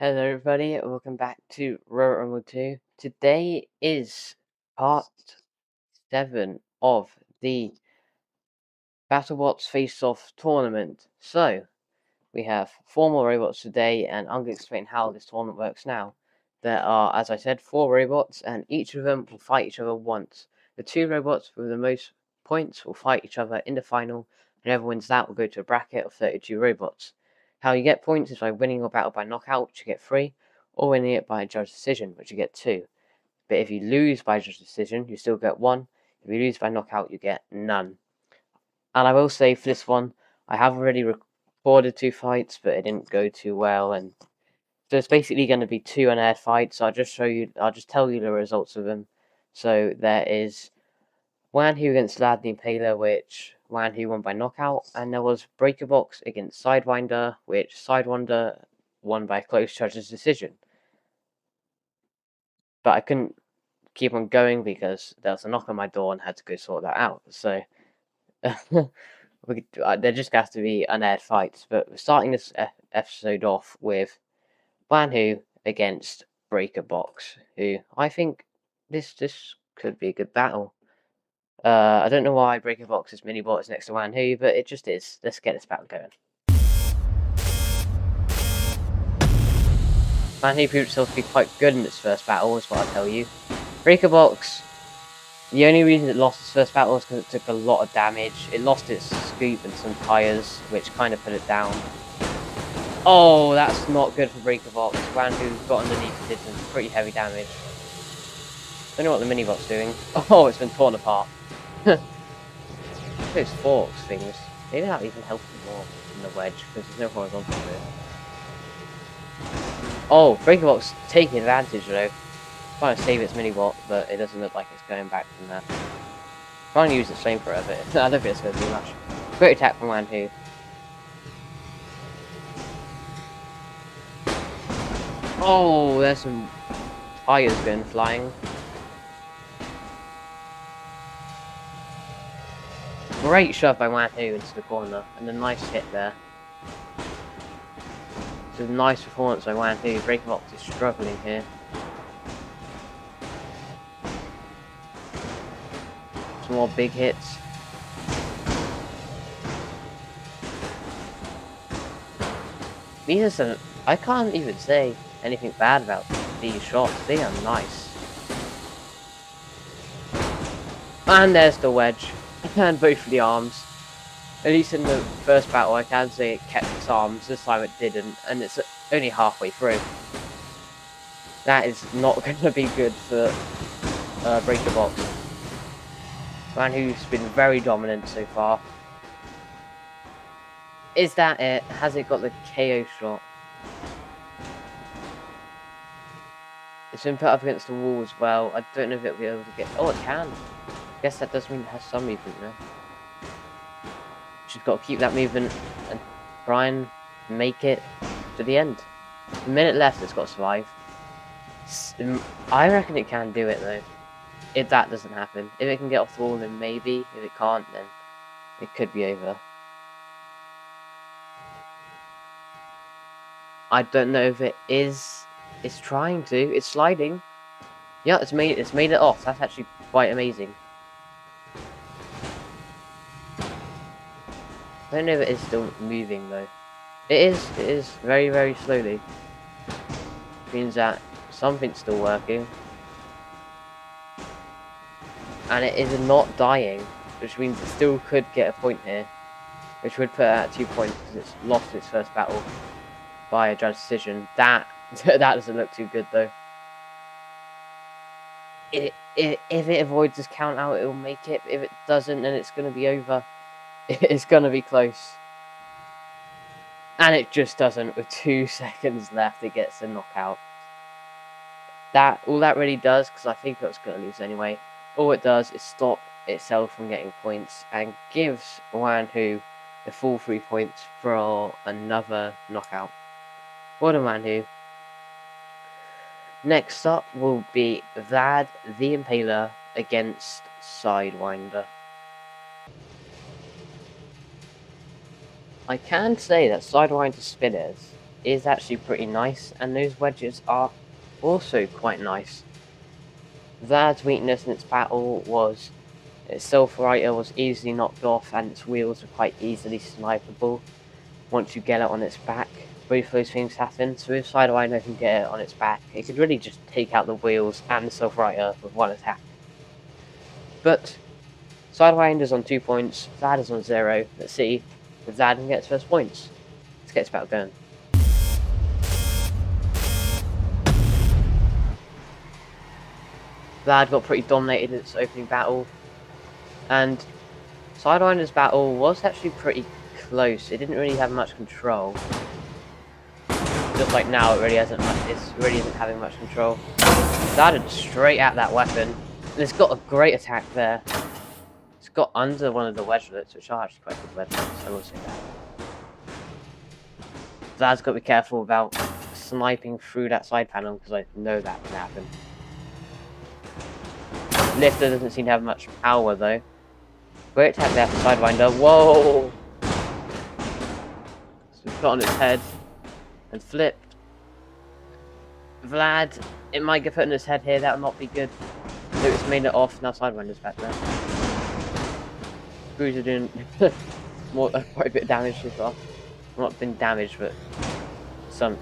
Hello everybody, welcome back to RR2. Today is part 7 of the battlebots face-off tournament. So, we have 4 more robots today, and I'm going to explain how this tournament works now. There are, as I said, 4 robots, and each of them will fight each other once. The 2 robots with the most points will fight each other in the final, and whoever wins that will go to a bracket of 32 robots. How you get points is by winning your battle by knockout, which you get 3, or winning it by a judge decision, which you get 2. But if you lose by judge decision, you still get 1. If you lose by knockout, you get none. And I will say for this one, I have already recorded 2 fights, but it didn't go too well, and so it's basically going to be 2 unaired fights. I'll just tell you the results of them. So there is Wanhu against Lad the Impaler, which Wanhu won by knockout, and there was Breakerbox against Sidewinder, which Sidewinder won by close judge's decision. But I couldn't keep on going because there was a knock on my door and had to go sort that out. So there just has to be unaired fights. But we're starting this episode off with Wanhu against Breakerbox, who I think this could be a good battle. I don't know why Breakerbox's mini-bot is next to Wanhu, but it just is. Let's get this battle going. Wanhu proved itself to be quite good in its first battle, is what I'll tell you. Breakerbox, the only reason it lost its first battle was because it took a lot of damage. It lost its scoop and some tires, which kind of put it down. Oh, that's not good for Breakerbox. Wanhu got underneath and did some pretty heavy damage. Don't know what the mini-bot's doing. Oh, it's been torn apart. Those forks things, maybe that even help more than the wedge, because there's no horizontal to it. Oh, Breakerbox taking advantage though. Trying to save its mini-bot, but it doesn't look like it's going back from there. Trying to use its flamethrower, but I don't think it's going to do much. Great attack from Wanhu. Oh, there's some tires going flying. Great shove by Wanhu into the corner, and a nice hit there. It's a nice performance by Wanhu. Breakerbox is struggling here. Some more big hits. These are some... I can't even say anything bad about these shots. They are nice. And there's the wedge. And both of the arms. At least in the first battle, I can say it kept its arms. This time it didn't, and it's only halfway through. That is not going to be good for Breakerbox. Wanhu's been very dominant so far. Is that it? Has it got the KO shot? It's been put up against the wall as well. I don't know if it'll be able to get... Oh, it can. I guess that does mean it has some movement now. She's got to keep that movement and try and make it to the end. A minute left, it's got to survive. I reckon it can do it though. If that doesn't happen. If it can get off the wall, then maybe. If it can't, then it could be over. I don't know if it is. It's trying to. It's sliding. Yeah, it's made it off. That's actually quite amazing. I don't know if it is still moving though. It is very, very slowly. Means that something's still working. And it is not dying, which means it still could get a point here. Which would put it at 2 points because it's lost its first battle by a judge decision. That doesn't look too good though. If it avoids this count out, it will make it. If it doesn't, then it's going to be over. It's going to be close. And it just doesn't. With 2 seconds left, it gets a knockout. All that really does, because I think it was going to lose anyway, all it does is stop itself from getting points and gives Wanhu the full 3 points for another knockout. Well done, Wanhu. Next up will be Vlad the Impaler against Sidewinder. I can say that Sidewinder's spinners is actually pretty nice, and those wedges are also quite nice. Vlad's weakness in its battle was its self-righter was easily knocked off, and its wheels were quite easily snipeable once you get it on its back. Both those things happen, so if Sidewinder can get it on its back, it could really just take out the wheels and the self-righter with one attack. But Sidewinder's on 2 points, Vlad is on 0. Let's see if Vlad can get its first points. Let's get this battle going. Vlad got pretty dominated in its opening battle, and Sidewinder's battle was actually pretty close. It didn't really have much control. Just like now, it really isn't having much control. Started straight at that weapon, and it's got a great attack there. It's got under one of the wedgelets, which are actually quite good wedgelets, I will say that. Vlad's got to be careful about sniping through that side panel, because I know that can happen. Lifter doesn't seem to have much power though. Great attack there for Sidewinder. Whoa! So it's got on its head and flipped. Vlad, it might get put in his head here, that would not be good. So it's made it off, now Sidewinder's back there. Screws are doing quite a bit of damage so far. Not been damaged, but some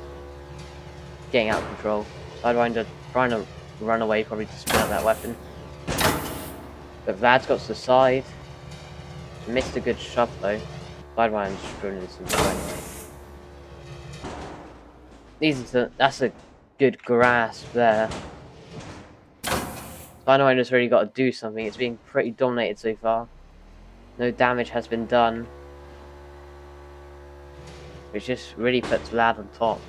getting out of control. Sidewinder trying to run away, probably to spin out that weapon. But Vlad's got to the side. Missed a good shove though. Sidewinder's screwing this into anyway. That's a good grasp there. Sidewinder's really got to do something. It's being pretty dominated so far. No damage has been done, which just really puts Vlad on top.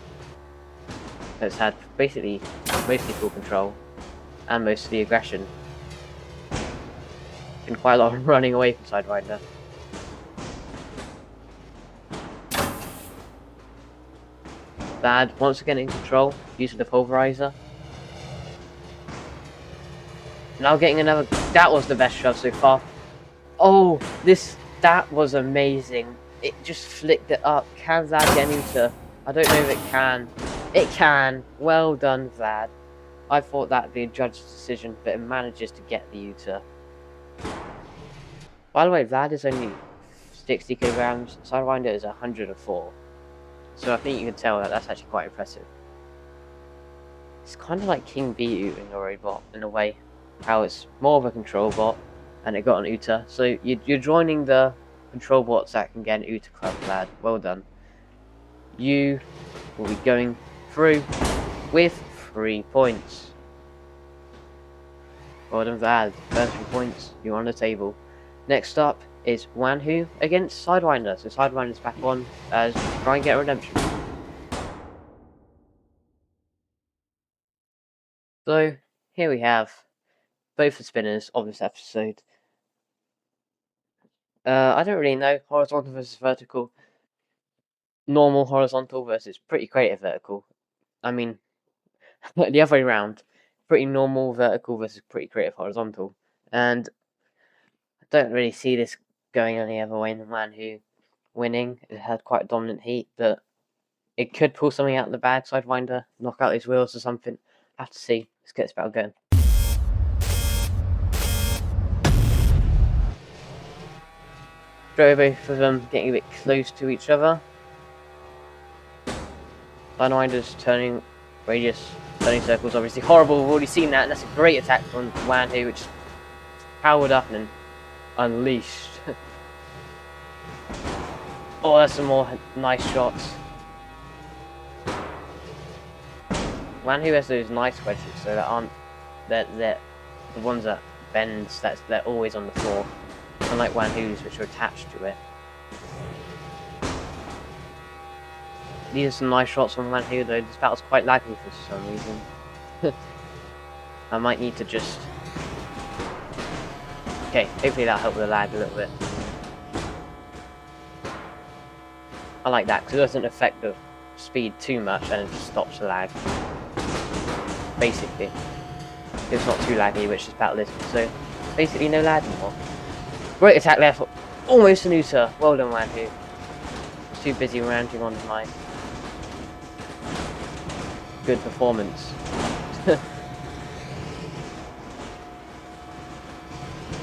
It's had basically mostly full control and most of the aggression. Been quite a lot of running away from Sidewinder. Vlad once again in control, using the pulverizer. Now getting another. That was the best shove so far. Oh, that was amazing. It just flicked it up. Can Vlad get into? I don't know if it can. It can. Well done, Vlad. I thought that'd be a judge's decision, but it manages to get the Uta. By the way, Vlad is only 60 kilograms. Sidewinder is 104. So I think you can tell that that's actually quite impressive. It's kind of like King Biu in a robot, in a way. How it's more of a control bot, and it got an Uta. So you're joining the control bots that can get an Uta club, Vlad. Well done. You will be going through with 3 points. Well done, Vlad. First 3 points, you're on the table. Next up is Wanhu against Sidewinder. So Sidewinder's back on as try and get a redemption. So here we have both the spinners of this episode. I don't really know. Horizontal versus vertical. Normal horizontal versus pretty creative vertical. I mean, the other way around. Pretty normal vertical versus pretty creative horizontal. And I don't really see this going any other way than Wanhu winning. It had quite a dominant heat, but it could pull something out of the bag. Sidewinder, knock out these wheels or something. Have to see. Let's get this battle going. Both of them getting a bit close to each other. Sidewinder's turning circles, obviously horrible. We've already seen that, and that's a great attack from Wanhu, which powered up and unleashed. Oh, that's some more nice shots. Wanhu has those nice wedges, so that aren't they're the ones that bends. They're always on the floor. Unlike Wanhu's, which are attached to it. These are some nice shots from Wanhu, though. This battle's quite laggy for some reason. I might need to just... Okay, hopefully that'll help with the lag a little bit. I like that, because it doesn't affect the speed too much, and it just stops the lag. Basically. It's not too laggy, which this battle is. So, basically no lag anymore. Great attack there for almost an Uta. Well done, Wanhu. Too busy ranting on the line. good performance.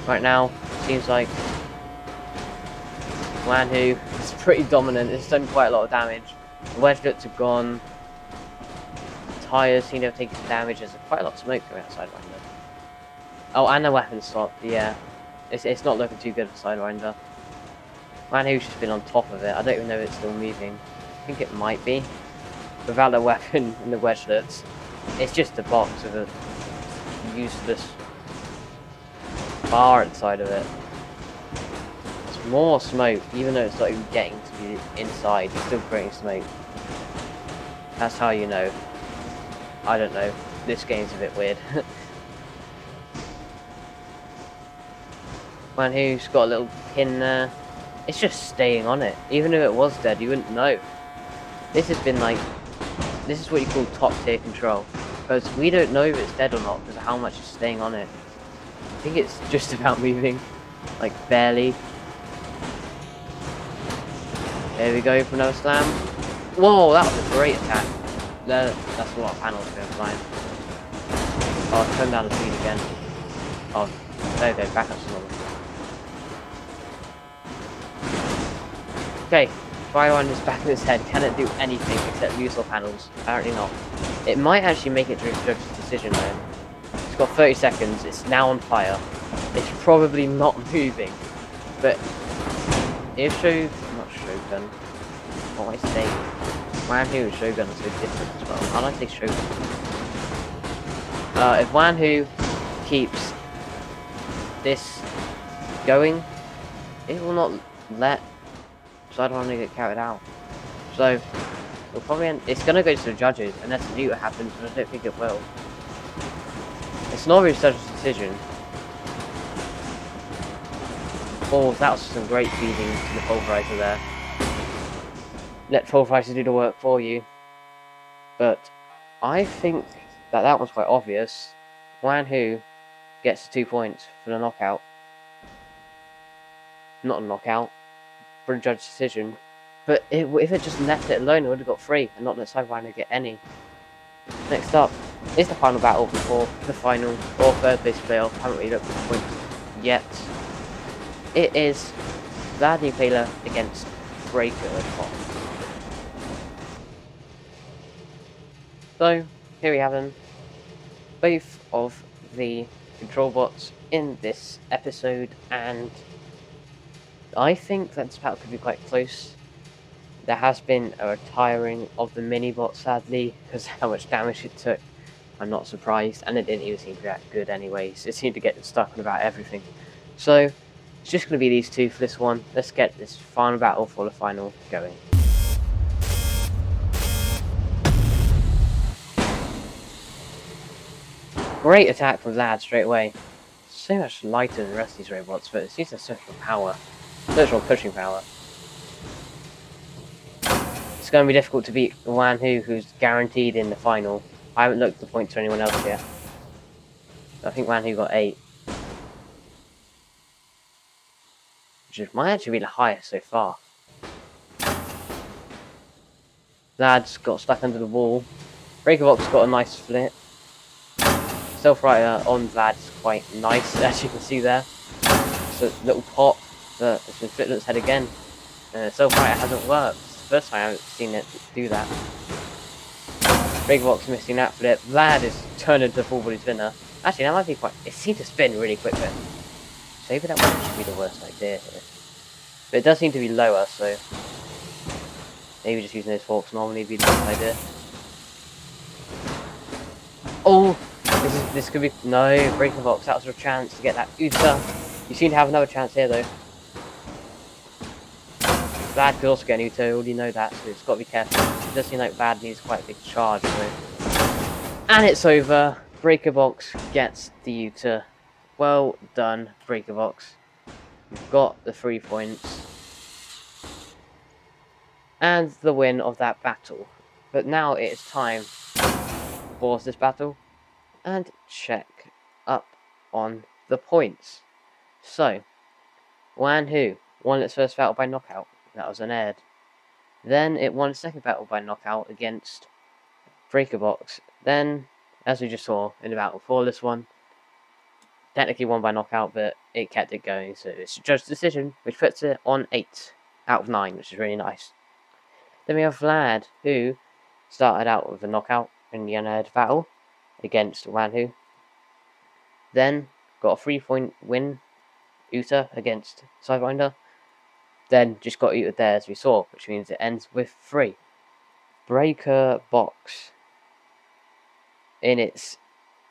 Right now, seems like Wanhu is pretty dominant. It's done quite a lot of damage. The wedge looks have gone. Tires seem to have taken some damage. There's quite a lot of smoke going outside Sidewinder. Oh, and the weapon swap. Yeah, it's not looking too good for Sidewinder. Wanhu's just been on top of it. I don't even know if it's still moving. I think it might be. Without the weapon and the wedgelets, it's just a box with a useless bar inside of it. It's more smoke, even though it's not even getting to the inside, it's still creating smoke. That's how you know. I don't know. This game's a bit weird. Wanhu's got a little pin there. It's just staying on it. Even if it was dead, you wouldn't know. This has been like... This is what you call top tier control. Because we don't know if it's dead or not because of how much is staying on it. I think it's just about moving. Like, barely. There we go for another slam. Whoa, that was a great attack. That's a lot of panels going flying. Oh, turn down the speed again. Oh, there we go, back up to normal. Okay, Firewind is back in its head. Can it do anything except use all panels? Apparently not. It might actually make it to its judge's decision though. It's got 30 seconds, it's now on fire. It's probably not moving. But if not Shogun. What do I say? Wanhu and Shogun are so different as well. How do I say Shogun? If Wanhu keeps this going, it will not let Sidewinder get carried out. So we'll probably it's gonna go to the judges unless the neuter happens, but I don't think it will. It's not really the judge's decision. Oh, that was some great feeding to the pulverizer there. Let pulverizer do the work for you. But I think that was quite obvious. Wanhu gets the 2 points for the knockout. Not a knockout, for a judge's decision. But if it just left it alone, it would have got 3 and not let Sidewinder get any. Next up is the final battle before the final or third place playoff. Haven't really looked at the points yet. It is Vlad Nuclear against Breaker at top. So, here we have them. Both of the control bots in this episode, and I think that this battle could be quite close. There has been a retiring of the mini-bot, sadly, because how much damage it took. I'm not surprised, and it didn't even seem to be that good anyways. It seemed to get stuck on about everything. So, it's just going to be these two for this one. Let's get this final battle for the final going. Great attack from Vlad straight away. So much lighter than the rest of these robots, but it seems to have such power. Such pushing power. It's going to be difficult to beat Wanhu, who's guaranteed in the final. I haven't looked at the points for anyone else yet. I think Wanhu got 8. Which might actually be the highest so far. Vlad's got stuck under the wall. Breakerbox got a nice flip. Stealth-Rider on Vlad's quite nice, as you can see there. It's a little pop, but it's been flipped on its head again. Stealth-Rider hasn't worked. It's the first time I haven't seen it do that. Breakerbox missing that flip. Vlad is turned into a full body spinner. Actually, that might be quite... It seemed to spin really quick then. So maybe that might actually be the worst idea here. But it does seem to be lower, so... Maybe just using those forks normally would be the best idea. Oh! This could be... No, Breakerbox, that was your chance to get that Uta. You seem to have another chance here, though. Vlad could also get an Uta, you already know that, so it's got to be careful. It does seem like Vlad needs quite a big charge, so... And it's over. Breakerbox gets the Uta. Well done, Breakerbox. You've got the 3 points. And the win of that battle. But now it is time to pause this battle and check up on the points. So, Wanhu won its first battle by knockout. That was unaired. Then it won its second battle by knockout against breaker box. Then, as we just saw in the battle for this one, technically won by knockout, but it kept it going, so it's a judge's decision, which puts it on 8 out of 9, which is really nice. Then we have Vlad, who started out with a knockout in the unaired battle against Wanhu. Then got a 3-point win, Uta against Sidewinder. Then just got Uta there as we saw, which means it ends with 3. Breaker Box, in its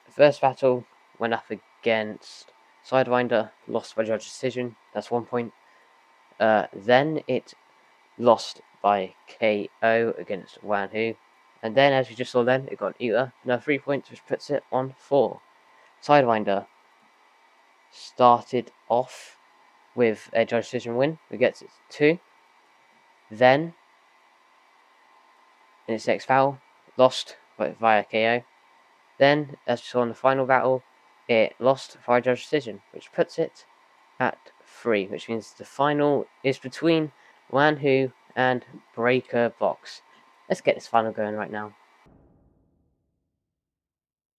first battle, went up against Sidewinder, lost by judge's decision, that's 1 point. Then it lost by KO against Wanhu. And then, as we just saw then, it got Uta, another 3 points, which puts it on 4. Sidewinder started off with a judge decision win, it gets it 2. Then, in its next battle, lost via KO. Then, as we saw in the final battle, it lost via judge decision, which puts it at 3, which means the final is between Wanhu and Breaker Box. Let's get this final going right now.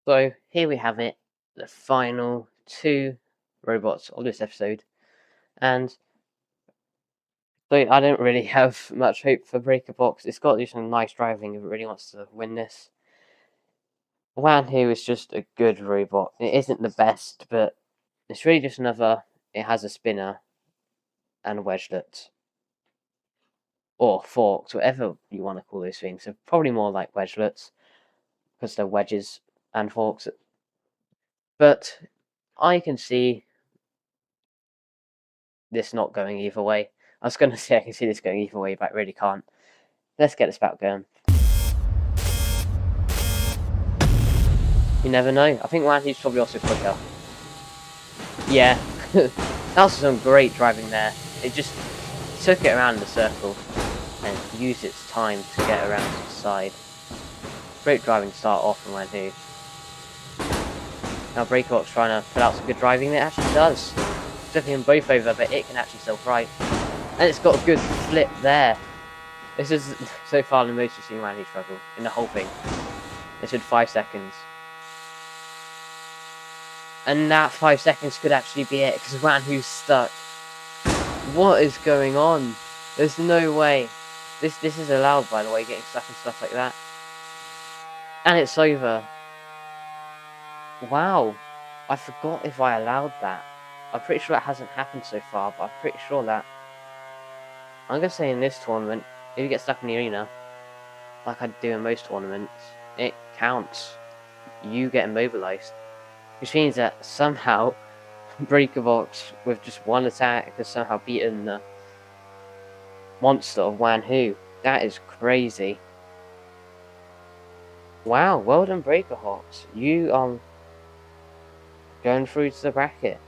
So here we have it, the final 2 robots of this episode, and so I don't really have much hope for Breaker Box. It's got to do some nice driving if it really wants to win this. Wanhu is just a good robot. It isn't the best, but it's really just another. It has a spinner and a wedgelet, or forks, whatever you want to call those things. So probably more like wedgelets, because they're wedges and forks. But I can see this not going either way. I was going to say I can see this going either way, but I really can't. Let's get this battle going. You never know. I think Wanhu's probably also quicker. Yeah, that was some great driving there. It just took it around the circle and used its time to get around to the side. Great driving to start off from Wanhu. Now Breakerbox trying to put out some good driving. It actually does. Flipping them both over, but it can actually still drive. And it's got a good flip there. This is so far the most we've seen Wanhu struggle in the whole thing. It took 5 seconds. And that 5 seconds could actually be it, because Wanhu's stuck. What is going on? There's no way. This is allowed, by the way, getting stuck and stuff like that. And it's over. Wow. I forgot if I allowed that. I'm pretty sure that hasn't happened so far, but I'm pretty sure that... I'm going to say in this tournament, if you get stuck in the arena, like I do in most tournaments, it counts. You get immobilized. Which means that somehow Breakerbox, with just one attack, has somehow beaten the monster of Wanhu. That is crazy. Wow, well done Breakerbox. You going through to the bracket.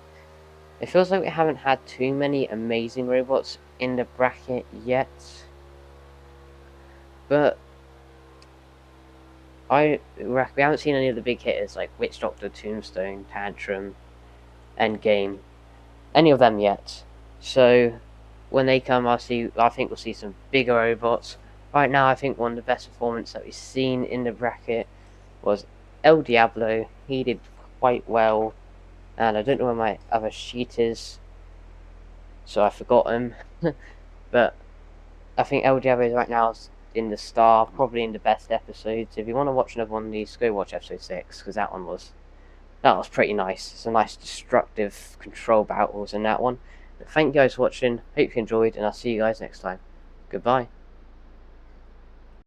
It feels like we haven't had too many amazing robots in the bracket yet. But we haven't seen any of the big hitters like Witch Doctor, Tombstone, Tantrum, Endgame, any of them yet. So when they come, I think we'll see some bigger robots. Right now, I think one of the best performances that we've seen in the bracket was El Diablo. He did quite well, and I don't know where my other sheet is, so I forgot him. But I think El Diablo is right now in the star, probably in the best episodes. If you want to watch another one of these, go watch episode 6, because that was pretty nice. It's a nice destructive control battles in that one. But thank you guys for watching, hope you enjoyed, and I'll see you guys next time. Goodbye.